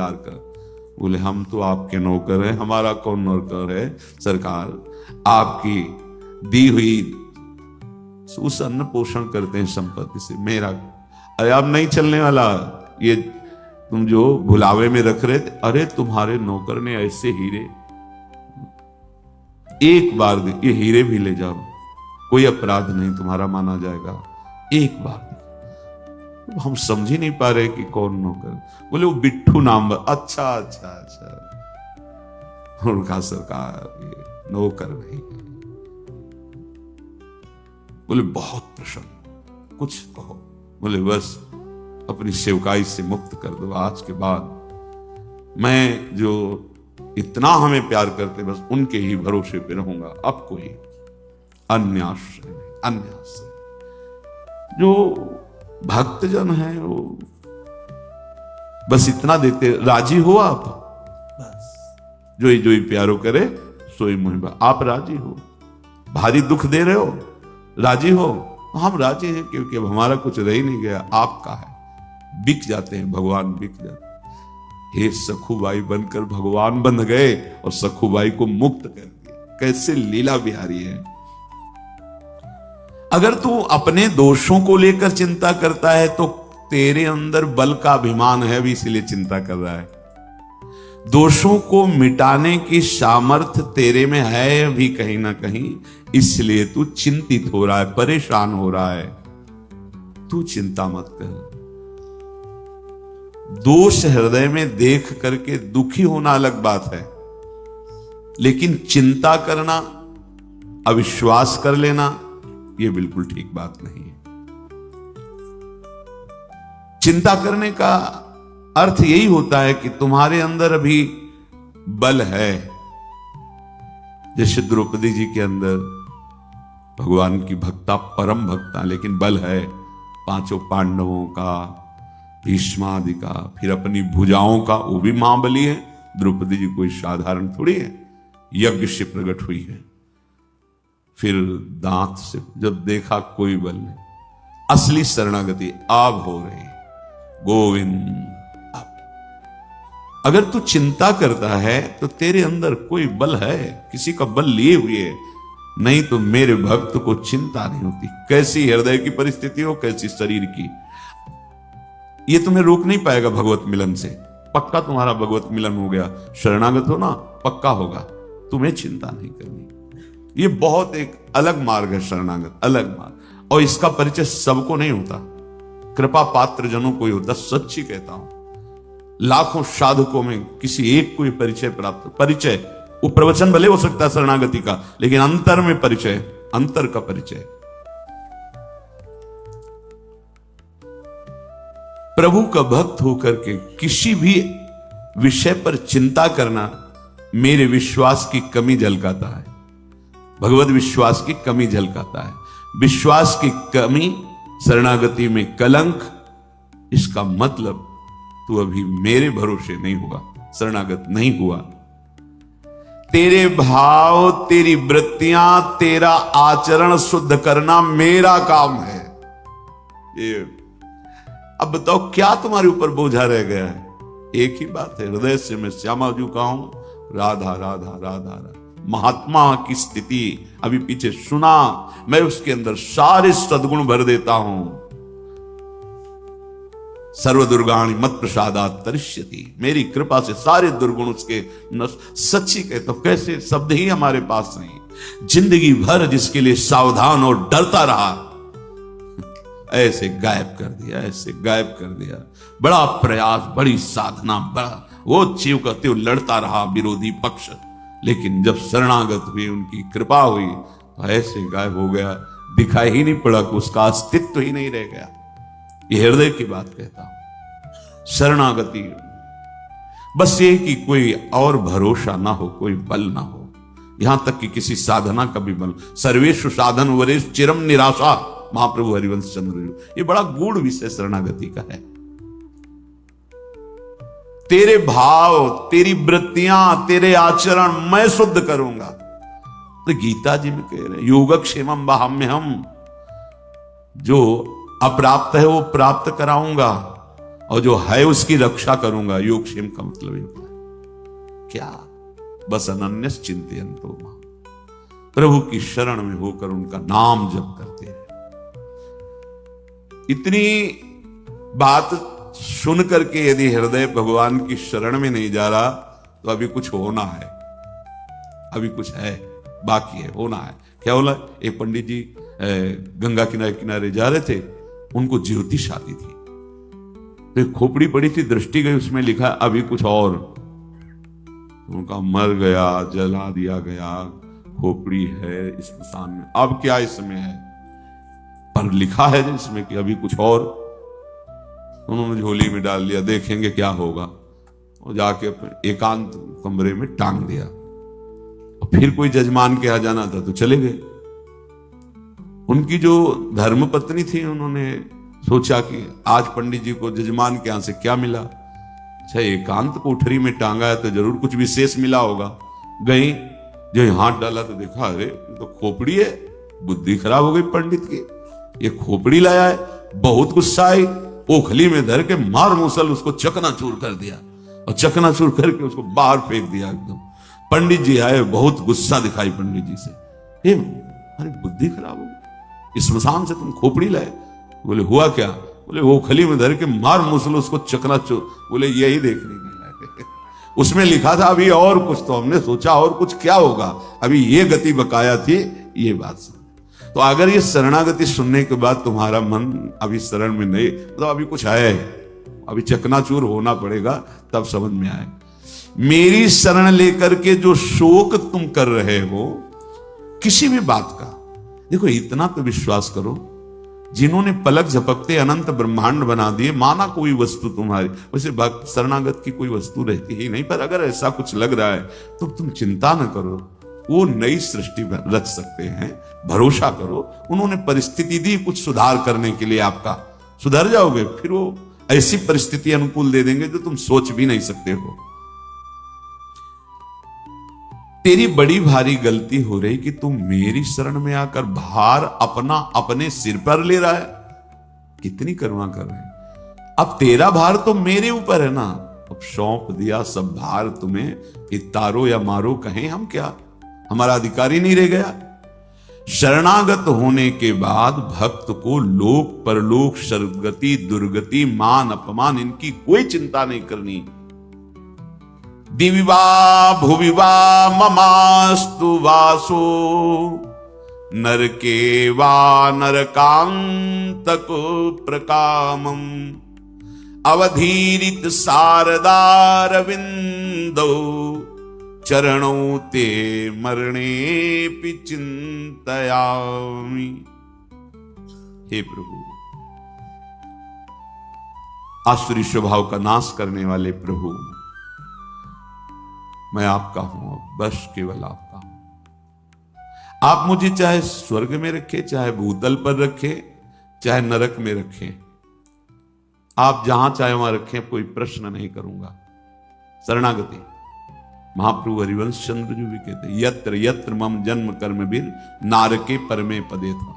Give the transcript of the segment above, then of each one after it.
दीदार कर। बोले हम तो आपके नौकर हैं। हमारा कौन नौकर है सरकार, आपकी दी हुई उस अन्न पोषण करते हैं संपत्ति से। मेरा अरे अब नहीं चलने वाला, ये तुम जो भुलावे में रख रहे थे, अरे तुम्हारे नौकर ने ऐसे हीरे, एक बार दे, ये हीरे भी ले जाओ, कोई अपराध नहीं तुम्हारा माना जाएगा, एक बार दे। हम समझ ही नहीं पा रहे कि कौन नौकर। बोले वो बिट्ठू नाम। अच्छा अच्छा अच्छा, उनका सरकार ये नौकर नहीं है। बोले बहुत प्रसन्न, कुछ कहो। बोले बस अपनी सेवकाई से मुक्त कर दो, आज के बाद मैं जो इतना हमें प्यार करते बस उनके ही भरोसे पे रहूंगा, अब कोई अन्य आश्रय नहीं, अन्य आश्रय। जो भक्तजन है वो बस इतना देते, राजी हो आप, बस जो ही प्यारो करे सोई मुहिबा। आप राजी हो, भारी दुख दे रहे हो, राजी हो, हम राजी हैं, क्योंकि अब हमारा कुछ रह ही नहीं गया, आपका है। बिक जाते हैं, भगवान बिक जाते हैं। हे सखुबाई बनकर भगवान बन गए और सखुबाई को मुक्त कर दिया। कैसे लीला बिहारी है। अगर तू अपने दोषों को लेकर चिंता करता है तो तेरे अंदर बल का अभिमान है भी, इसलिए चिंता कर रहा है। दोषों को मिटाने की सामर्थ्य तेरे में है भी कहीं ना कहीं, इसलिए तू चिंतित हो रहा है, परेशान हो रहा है। तू चिंता मत कर। दोष हृदय में देख करके दुखी होना अलग बात है, लेकिन चिंता करना, अविश्वास कर लेना, यह बिल्कुल ठीक बात नहीं है। चिंता करने का अर्थ यही होता है कि तुम्हारे अंदर अभी बल है। जैसे द्रौपदी जी के अंदर भगवान की भक्ता, परम भक्ता, लेकिन बल है पांचों पांडवों का, भीष्मादि का, फिर अपनी भुजाओं का, वो भी महाबली है। द्रौपदी जी कोई साधारण थोड़ी है, यज्ञ से प्रकट हुई है। फिर दांत से जब देखा कोई बल नहीं, असली शरणागति अब हो रही, गोविंद। अगर तू चिंता करता है तो तेरे अंदर कोई बल है, किसी का बल लिए हुए है, नहीं तो मेरे भक्त को चिंता नहीं होती। कैसी हृदय की परिस्थिति हो, कैसी शरीर की, ये तुम्हें रोक नहीं पाएगा भगवत मिलन से। पक्का तुम्हारा भगवत मिलन हो गया, शरणागत हो ना, पक्का होगा, तुम्हें चिंता नहीं करनी। ये बहुत एक अलग मार्ग है शरणागत, अलग मार्ग, और इसका परिचय सबको नहीं होता, कृपा पात्र जनों को ही होता। सच्ची कहता हूं, लाखों साधकों में किसी एक को परिचय प्राप्त, परिचय वो प्रवचन भले हो सकता है शरणागति का, लेकिन अंतर में परिचय, अंतर का परिचय। प्रभु का भक्त होकर के किसी भी विषय पर चिंता करना मेरे विश्वास की कमी झलकाता है, भगवत विश्वास की कमी झलकाता है। विश्वास की कमी शरणागति में कलंक, इसका मतलब तू अभी मेरे भरोसे नहीं हुआ, शरणागत नहीं हुआ। तेरे भाव, तेरी वृत्तियां, तेरा आचरण शुद्ध करना मेरा काम है। ये अब बताओ क्या तुम्हारे ऊपर बोझा रह गया है? एक ही बात है, हृदय से मैं श्यामा जी का हूं, राधा राधा राधा राधा। महात्मा की स्थिति अभी पीछे सुना, मैं उसके अंदर सारे सद्गुण भर देता हूं। सर्व दुर्गाणि मत प्रसादात् तरिष्यति, मेरी कृपा से सारे दुर्गुण उसके सच्ची कहता हूं। कैसे शब्द ही हमारे पास नहीं। जिंदगी भर जिसके लिए सावधान और डरता रहा, ऐसे गायब कर दिया, ऐसे गायब कर दिया। बड़ा प्रयास, बड़ी साधना, बड़ा वो चीव करते हुए लड़ता रहा विरोधी पक्ष, लेकिन जब शरणागत हुई, उनकी कृपा हुई, तो ऐसे गायब हो गया, दिखाई ही नहीं पड़ा, उसका अस्तित्व ही नहीं रह गया। ये हृदय की बात कहता हूं। शरणागति बस ये कि कोई और भरोसा ना हो, कोई बल ना हो, यहां तक कि किसी साधना का भी बल। सर्वेषु साधन वरेषु चिरम निराशा, महाप्रभु हरिवंश चंद्र। ये बड़ा गूढ़ विषय शरणागति का है। तेरे भाव, तेरी वृत्तियां, तेरे आचरण मैं शुद्ध करूंगा। तो गीता जी में कह रहे योगक्षेमम वहाम्यहम्, जो अप्राप्त है वो प्राप्त कराऊंगा, और जो है उसकी रक्षा करूंगा। योगक्षेम का मतलब ये होता है क्या? बस अनन्यस चिंतयन्तो मां, प्रभु की शरण में होकर उनका नाम जप करते हैं। इतनी बात सुन करके यदि हृदय भगवान की शरण में नहीं जा रहा तो अभी कुछ होना है, अभी कुछ है, बाकी है, होना है। क्या बोला? एक पंडित जी गंगा किनारे किनारे जा रहे थे, उनको ज्योतिष आती थी, तो एक खोपड़ी पड़ी थी, दृष्टि गई, उसमें लिखा अभी कुछ और। उनका मर गया, जला दिया गया, खोपड़ी है स्मशान में, अब क्या इसमें है? पर लिखा है इसमें कि अभी कुछ और। उन्होंने झोली में डाल लिया, देखेंगे क्या होगा, और जाके एकांत कमरे में टांग दिया। और फिर कोई जजमान के यहां जाना था तो चले गए। उनकी जो धर्म पत्नी थी, उन्होंने सोचा कि आज पंडित जी को जजमान के यहां से क्या मिला, अच्छा एकांत कोठरी में टांगा है तो जरूर कुछ विशेष मिला होगा। गई, जो हाथ डाला तो देखा अरे तो खोपड़ी है। बुद्धि खराब हो गई पंडित की, ये खोपड़ी लाया है। बहुत गुस्सा आई, ओखली में धर के मार मूसल उसको चकनाचूर कर दिया, और चकनाचूर करके उसको बाहर फेंक दिया एकदम। पंडित जी आए, बहुत गुस्सा दिखाई पंडित जी से, अरे बुद्धि खराब हो गई, स्मशान से तुम खोपड़ी लाए? बोले हुआ क्या? बोले ओखली में धर के मार मूसल उसको चकनाचूर। बोले यही देखने के लायक। उसमें लिखा था अभी और कुछ, तो हमने सोचा और कुछ क्या होगा, अभी ये गति बकाया थी, ये बात सुन। तो अगर ये शरणागति सुनने के बाद तुम्हारा मन अभी शरण में नहीं, तो अभी कुछ है, अभी चकनाचूर होना पड़ेगा, तब समझ में आए। मेरी शरण लेकर के जो शोक तुम कर रहे हो किसी भी बात का, देखो इतना तो विश्वास करो, जिन्होंने पलक झपकते अनंत ब्रह्मांड बना दिए, माना कोई वस्तु तुम्हारी, वैसे भक्त शरणागत की कोई वस्तु रहती ही नहीं, पर अगर ऐसा कुछ लग रहा है तो तुम चिंता न करो, वो नई सृष्टि रच सकते हैं, भरोसा करो। उन्होंने परिस्थिति दी कुछ सुधार करने के लिए, आपका सुधर जाओगे, फिर वो ऐसी परिस्थिति अनुकूल दे देंगे जो तुम सोच भी नहीं सकते हो। तेरी बड़ी भारी गलती हो रही कि तुम मेरी शरण में आकर भार अपना अपने सिर पर ले रहा है। कितनी करुणा कर रहे हैं। अब तेरा भार तो मेरे ऊपर है ना, अब सौंप दिया सब भार तुम्हें, कि तारो या मारो, कहें हम क्या, हमारा अधिकार ही नहीं रह गया। शरणागत होने के बाद भक्त को लोक परलोक, सदगति दुर्गति, मान अपमान, इनकी कोई चिंता नहीं करनी। दिविवा भुविवा ममास्तु वासो, नरके वा नरकांतको प्रकामम, अवधीरित शारदारविंदो, चरणों ते मरणे पि चिंतयामि। हे प्रभु, आसुरी स्वभाव का नाश करने वाले प्रभु, मैं आपका हूं, बस केवल आपका हूं। आप मुझे चाहे स्वर्ग में रखे, चाहे भूतल पर रखे, चाहे नरक में रखें, आप जहां चाहे वहां रखें, कोई प्रश्न नहीं करूंगा। शरणागति महाप्रभु हरिवंश चंद्र जी भी कहते, यत्र यत्र मम जन्म कर्म बीर, नारके परमे पदे था।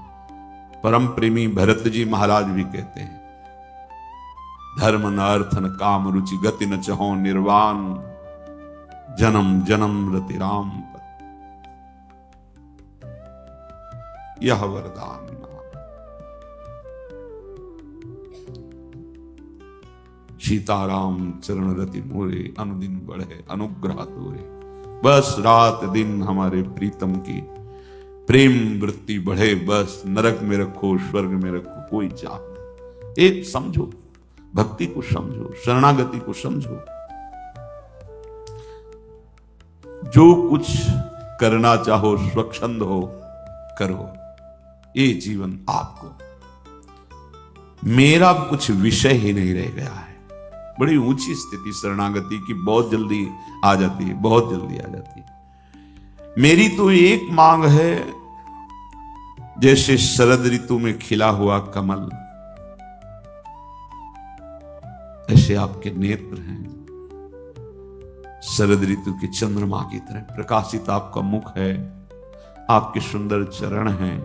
परम प्रेमी भरत जी महाराज भी कहते हैं, धर्म न अर्थ न काम रुचि, गति न चहो निर्वाण, जन्म जन्म रति राम पद, यह वरदान। सीताराम चरण रति मोरे, अनुदिन बढ़े अनुग्रह तोरे। बस रात दिन हमारे प्रीतम की प्रेम वृत्ति बढ़े, बस नरक में रखो स्वर्ग में रखो, कोई चाह नहीं। एक समझो, भक्ति को समझो, शरणागति को समझो। जो कुछ करना चाहो स्वच्छंद हो करो, ये जीवन आपको, मेरा कुछ विषय ही नहीं रह गया है। बड़ी ऊंची स्थिति शरणागति की बहुत जल्दी आ जाती है, बहुत जल्दी आ जाती है। मेरी तो एक मांग है, जैसे शरद ऋतु में खिला हुआ कमल, ऐसे आपके नेत्र हैं, शरद ऋतु के चंद्रमा की तरह प्रकाशित आपका मुख है, आपके सुंदर चरण हैं।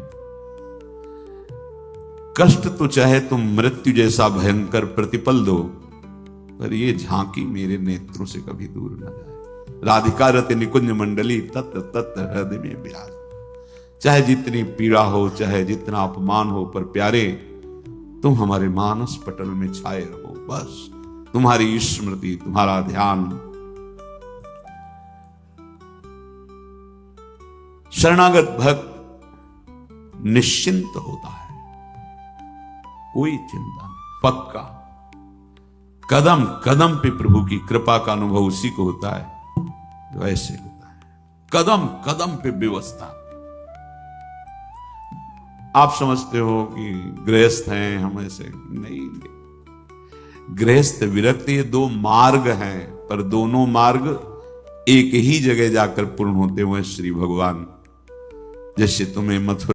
कष्ट तो चाहे तुम मृत्यु जैसा भयंकर प्रतिपल दो, पर ये झांकी मेरे नेत्रों से कभी दूर न जाए। राधिका रति निकुंज मंडली तत्र तत्र हृदय में विराज। चाहे जितनी पीड़ा हो, चाहे जितना अपमान हो, पर प्यारे तुम हमारे मानस पटल में छाए रहो। बस तुम्हारी स्मृति, तुम्हारा ध्यान। शरणागत भक्त निश्चिंत होता है, कोई चिंता नहीं, पक्का। कदम कदम पे प्रभु की कृपा का अनुभव उसी को होता है जो ऐसे होता है, कदम कदम पे व्यवस्था। आप समझते हो कि गृहस्थ हैं हम, ऐसे नहीं। गृहस्थ विरक्त ये दो मार्ग हैं, पर दोनों मार्ग एक ही जगह जाकर पूर्ण होते हुए श्री भगवान। जैसे तुम्हें मथुरा